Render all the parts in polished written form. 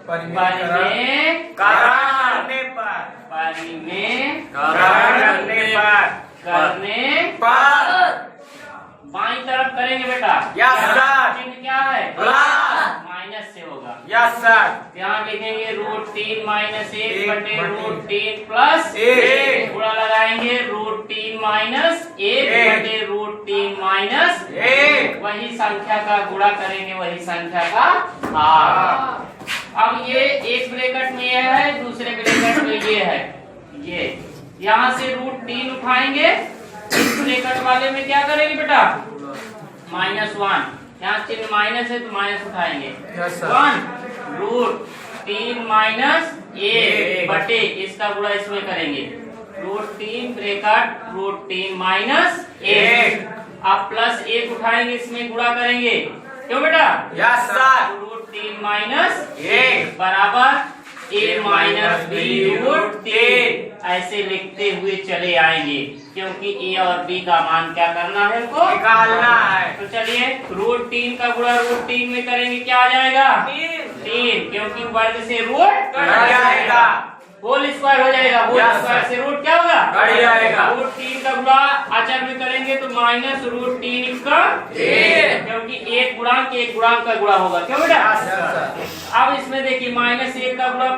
परिमेयकरण करने पर बाईं तरफ करेंगे बेटा। चिन्ह क्या है? माइनस से होगा। यहाँ लिखेंगे √3 - 1 बटे √3 प्लस 1 गुणा लगाएंगे √3 - 1 बटे √3 - 1 वही संख्या का गुणा करेंगे वही संख्या का भाग। अब ये एक ब्रैकेट में ये है, दूसरे ब्रैकेट में ये है। ये यहाँ से √3 उठाएंगे, इस ब्रैकेट वाले में क्या करेंगे बेटा? -1। यहाँ चिन्ह माइनस है तो माइनस उठाएंगे। 1 √3 - 1 बटे इसका गुणा इसमें करेंगे √3 ब्रैकेट √3 - 1। अब प्लस 1 उठाएंगे, इसमें गुणा करेंगे। क्यों बेटा? √3 - 1 बराबर a - b √3 ऐसे लिखते हुए चले आएंगे, क्योंकि a और b का मान क्या करना है? हमको निकालना है। तो चलिए √3 का गुणा √3 में करेंगे, क्या आ जाएगा? 3, क्योंकि वर्ग से रूट कट जाएगा, होल स्क्वायर हो जाएगा। होल स्क्वायर से रूट क्या होगा? कट जाएगा। √3 का गुणा अचर में करेंगे तो -√3 का 3, क्योंकि एक गुणांक का गुणा होगा। क्यों बेटा? अब इसमें देखिए -1 का गुणा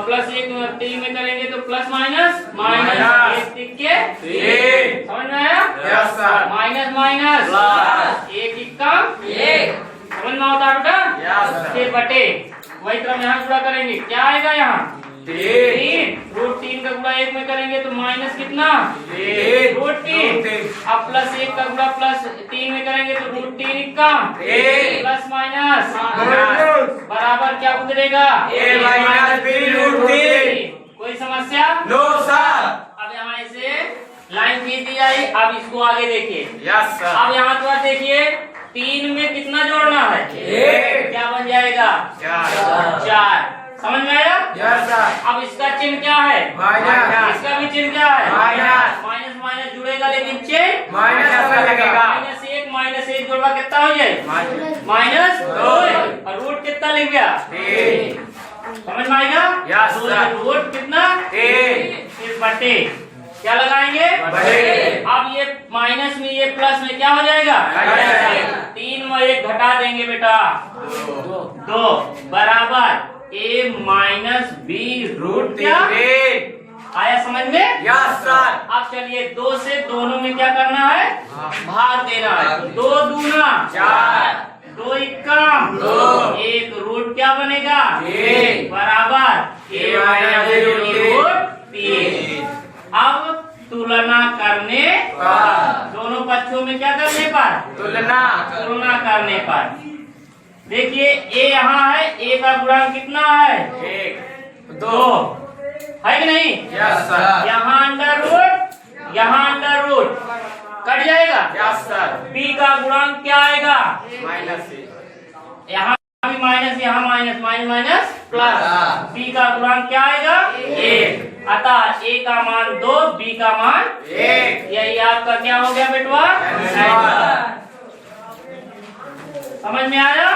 +1 3 में करेंगे तो प्लस माइनस -1 3 के 3। समझ में आया? माइनस एक इक्का 1 समझ में होता है बेटा? फिर बटे वही तरह यहाँ गुणा करेंगे, क्या आएगा? यहाँ 3 √3 का गुणा 1 में करेंगे तो माइनस कितना? √3। अब +1 का गुणा +3 में करेंगे तो √3 का प्लस माइनस बराबर क्या गुजरेगा? a - b √3। कोई समस्या? No sir. अब यहाँ से लाइन खींच दी जाए। अब इसको आगे देखिए। अब यहाँ तो देखिए 3 में कितना जोड़ना है? 1। क्या बन जाएगा? 4। समझ में आया? अब इसका चिन्ह क्या है? माइनस। इसका भी चिन्ह क्या है? माइनस जुड़ेगा, लेकिन चिन्ह माइनस लगेगा। -1 जोड़वा कितना हो जाए? -2 और रूट कितना लिख गया? 3। समझ में आएगा? रूट कितना? 3। फिर बटे क्या लगाएंगे? अब ये माइनस में ये प्लस में क्या हो जाएगा? 3 में 1 घटा देंगे बेटा, 2 बराबर a - b रूट क्या आया? समझ में? अब चलिए 2 से दोनों में क्या करना है? भाग देना है। 2 दूना 4, 2 इक्का 2, 1 रूट क्या बनेगा? 1 बराबर a - b √3। अब तुलना करने पर, दोनों पक्षों में क्या करने पर? तुलना करने पर देखिए a यहाँ है, a का गुणांक कितना है? 2 है कि नहीं? यहाँ अंडर रूट कट जाएगा। b का गुणांक क्या आएगा? यहाँ भी माइनस, यहाँ माइनस प्लस। b का गुणांक क्या आएगा? 1। अतः a का मान 2, b का मान 1। यही आपका क्या हो गया बेटवा? समझ में आया?